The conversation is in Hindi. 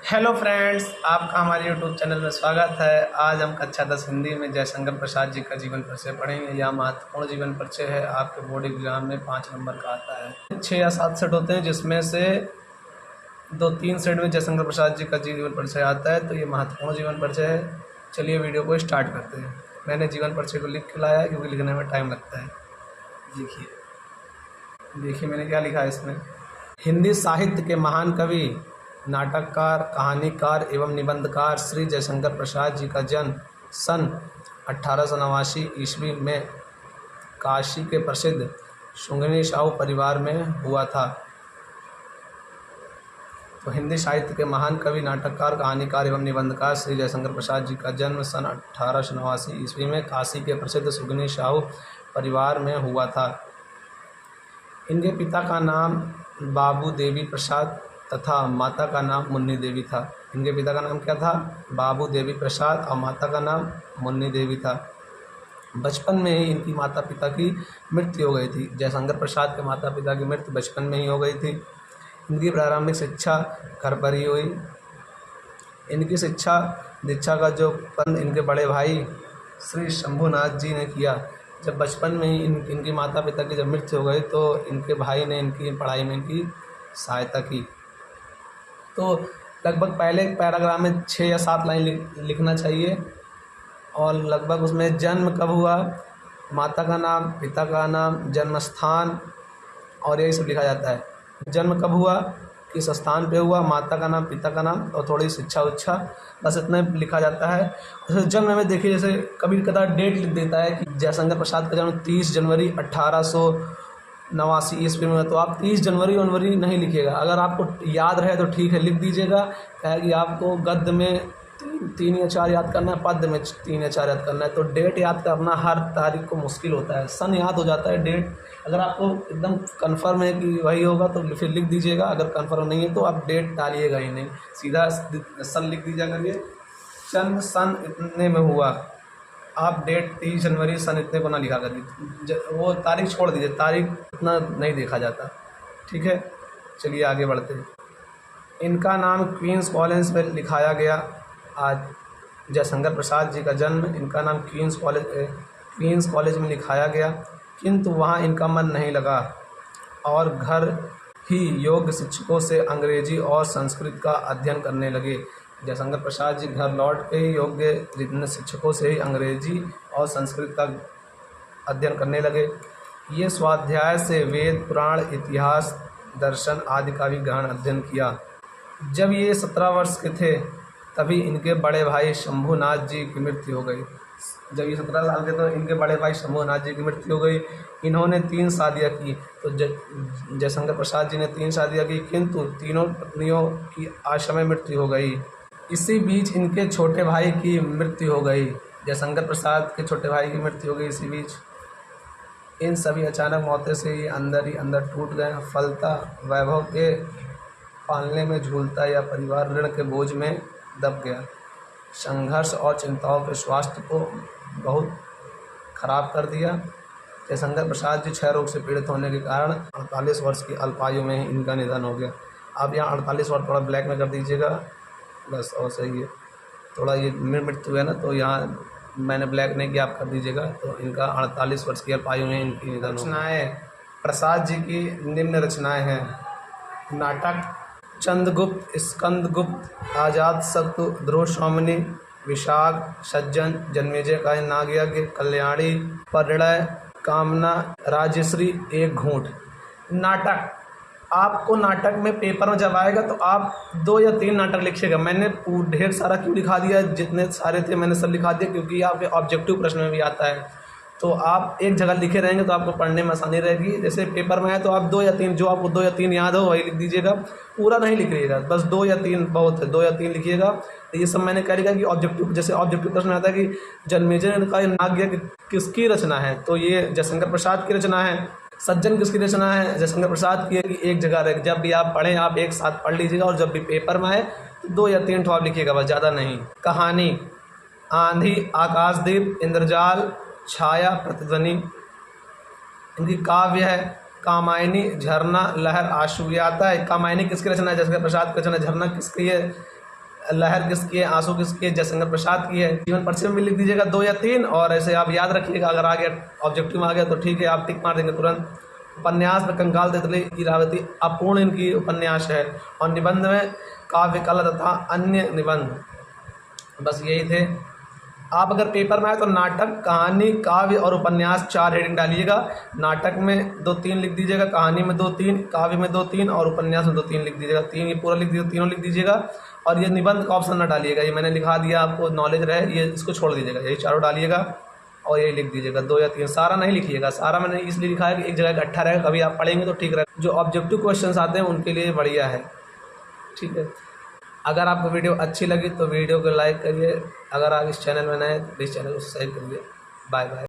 हेलो फ्रेंड्स, आपका हमारे यूट्यूब चैनल में स्वागत है। आज हम कक्षा 10 हिंदी में जयशंकर प्रसाद जी का जीवन परिचय पढ़ेंगे। यह महत्वपूर्ण जीवन परिचय है। आपके बोर्ड एग्जाम में 5 नंबर का आता है। 6 या 7 सेट होते हैं, जिसमें से 2-3 सेट में जयशंकर प्रसाद जी का जीवन परिचय आता है। तो ये महत्वपूर्ण जीवन परिचय है। चलिए वीडियो को स्टार्ट करते हैं। मैंने जीवन परिचय को लिख के लाया है, क्योंकि लिखने में टाइम लगता है। देखिए मैंने क्या लिखा है इसमें। हिंदी साहित्य के महान कवि, नाटककार, कहानीकार एवं निबंधकार श्री जयशंकर प्रसाद जी का जन्म सन 1889 ईस्वी में काशी के प्रसिद्ध सुगनी साहू परिवार में हुआ था। तो हिंदी साहित्य के महान कवि, नाटककार, कहानीकार एवं निबंधकार श्री जयशंकर प्रसाद जी का जन्म सन 1889 ईस्वी में काशी के प्रसिद्ध सुगनी साहू परिवार में हुआ था। इनके पिता का नाम बाबू देवी प्रसाद तथा माता का नाम मुन्नी देवी था। इनके पिता का नाम क्या था? बाबू देवी प्रसाद, और माता का नाम मुन्नी देवी था। बचपन में ही इनकी माता पिता की मृत्यु हो गई थी। जयशंकर प्रसाद के माता पिता की मृत्यु बचपन में ही हो गई थी। इनकी प्रारंभिक शिक्षा घर पर ही हुई। इनकी शिक्षा दीक्षा का जो पन इनके बड़े भाई श्री शंभुनाथ जी ने किया। जब बचपन में ही इनकी माता पिता की जब मृत्यु हो गई, तो इनके भाई ने इनकी पढ़ाई में इनकी सहायता की। तो लगभग पहले पैराग्राफ में 6 या 7 लाइन लिखना चाहिए, और लगभग उसमें जन्म कब हुआ, माता का नाम, पिता का नाम, जन्म स्थान, और यही सब लिखा जाता है। जन्म कब हुआ, किस स्थान पे हुआ, माता का नाम, पिता का नाम, और थोड़ी शिक्षा उच्छा, बस इतना लिखा जाता है। जन्म में देखिए, जैसे कभी कदार डेट लिख देता है कि जयशंकर प्रसाद का जन्म 30 जनवरी 1889 ईस्वी में, तो आप 30 जनवरी नहीं लिखिएगा। अगर आपको याद रहे तो ठीक है, लिख दीजिएगा। क्या है कि आपको गद्य में 3 या 4 याद करना है, पद्य में 3 या 4 याद करना है। तो डेट याद करना हर तारीख को मुश्किल होता है। सन याद हो जाता है, डेट अगर आपको एकदम कन्फर्म है कि वही होगा तो फिर लिख दीजिएगा। अगर कन्फर्म नहीं है तो आप डेट डालिएगा ही नहीं, सीधा सन लिख दीजिएगा। करिए जन्म सन इतने में हुआ, आप डेट 30 जनवरी सन इतने को ना लिखा करिए, वो तारीख छोड़ दीजिए, तारीख इतना नहीं देखा जाता। ठीक है, चलिए आगे बढ़ते हैं। इनका नाम क्वींस कॉलेज में लिखाया गया। आज जयशंकर प्रसाद जी का जन्म, इनका नाम क्वींस कॉलेज में लिखाया गया, किंतु वहाँ इनका मन नहीं लगा और घर ही योग्य शिक्षकों से अंग्रेजी और संस्कृत का अध्ययन करने लगे। जयशंकर प्रसाद जी घर लौट के योग्य जितने शिक्षकों से ही अंग्रेजी और संस्कृत का अध्ययन करने लगे। ये स्वाध्याय से वेद, पुराण, इतिहास, दर्शन आदि का भी गहन अध्ययन किया। जब ये 17 वर्ष के थे, तभी इनके बड़े भाई शंभुनाथ जी की मृत्यु हो गई। जब ये 17 साल के तो इनके बड़े भाई शंभुनाथ जी की मृत्यु हो गई। इन्होंने 3 शादियाँ की। तो जयशंकर प्रसाद जी ने 3 शादियाँ की, किंतु तीनों पत्नियों की असमय मृत्यु हो गई। इसी बीच इनके छोटे भाई की मृत्यु हो गई। जयशंकर प्रसाद के छोटे भाई की मृत्यु हो गई इसी बीच। इन सभी अचानक मौतें से ये अंदर ही अंदर टूट गए। फलता वैभव के पालने में झूलता या परिवार ऋण के बोझ में दब गया। संघर्ष और चिंताओं के स्वास्थ्य को बहुत खराब कर दिया। जयशंकर प्रसाद जी क्षय रोग से पीड़ित होने के कारण 48 वर्ष की अल्पायु में ही इनका निधन हो गया। आप यहाँ 48 वर्ष थोड़ा ब्लैक में कर दीजिएगा, बस और सही है। थोड़ा ये मृत्यु है ना, तो यहाँ मैंने ब्लैक नहीं किया, आप कर दीजिएगा। तो इनका 48 वर्ष की अल्पायु में इनकी निधन। रचनाएँ प्रसाद जी की निम्न रचनाएँ हैं। नाटक चंद्रगुप्त, स्कंदगुप्त, आजाद शत्रु, ध्रुव स्वामिनी, विशाख, सज्जन, जन्मेजय का नागयज्ञ, कल्याणी, परिणय, कामना, राजश्री, एक घूंट। नाटक, आपको नाटक में पेपर में जब आएगा तो आप 2 या 3 नाटक लिखिएगा। मैंने ढेर सारा क्यों लिखा दिया, जितने सारे थे मैंने सब लिखा दिया, क्योंकि आपके ऑब्जेक्टिव प्रश्न में भी आता है। तो आप एक जगह लिखे रहेंगे तो आपको पढ़ने में आसानी रहेगी। जैसे पेपर में है तो आप 2 या 3, जो आपको 2 या 3 याद हो वही लिख दीजिएगा। पूरा नहीं लिखिएगा, बस 2 या 3 बहुत है, 2 या 3 लिखिएगा। तो ये सब मैंने कह दिया कि ऑब्जेक्टिव, जैसे ऑब्जेक्टिव प्रश्न आता है कि जन्मेजय का नागयज्ञ किसकी रचना है, तो ये जयशंकर प्रसाद की रचना है। सज्जन किसकी रचना है, जयशंकर प्रसाद की है। कि एक जगह रहे, जब भी आप पढ़ें आप एक साथ पढ़ लीजिएगा, और जब भी पेपर में आए तो 2 या 3 ठो आप लिखिएगा, बस ज़्यादा नहीं। कहानी, आंधी, आकाशदीप, इंद्रजाल, छाया, प्रतिध्वनि। इनकी काव्य है कामायनी, झरना, लहर, आशु। ये आता है। कामायनी किसकी रचना है, जयशंकर प्रसाद की रचना। झरना किसकी है, लहर किसकी है, आंसू किसकी है, जयशंकर प्रसाद की है। जीवन परिचय में भी लिख दीजिएगा 2 या 3, और ऐसे आप याद रखिएगा। अगर आ गया ऑब्जेक्टिव में आ गया तो ठीक है, आप टिक मार देंगे तुरंत। उपन्यास में कंकाल तितली इरावती अपूर्ण इनकी उपन्यास है, और निबंध में काव्य कला तथा अन्य निबंध। बस यही थे। आप अगर पेपर में आए तो नाटक, कहानी, काव्य और उपन्यास 4 हेडिंग डालिएगा। नाटक में 2-3 लिख दीजिएगा, कहानी में 2-3, काव्य में 2-3 और उपन्यास में 2-3 लिख दीजिएगा। 3 ये पूरा लिख दीजिएगा, तीनों लिख दीजिएगा। और ये निबंध का ऑप्शन ना डालिएगा, ये मैंने लिखा दिया आपको, नॉलेज रहे, ये इसको छोड़ दीजिएगा। यही चारों डालिएगा और यही लिख दीजिएगा 2 या 3। सारा नहीं लिखिएगा, सारा मैंने इसलिए लिखा है कि एक जगह इकट्ठा रहेगा, कभी आप पढ़ेंगे तो ठीक रहेगा। जो ऑब्जेक्टिव क्वेश्चन आते हैं उनके लिए बढ़िया है, ठीक है। अगर आपको वीडियो अच्छी लगी तो वीडियो को लाइक करिए। अगर आप इस चैनल में नए हैं तो प्लीज़ चैनल को सब्सक्राइब करिए। Bye bye.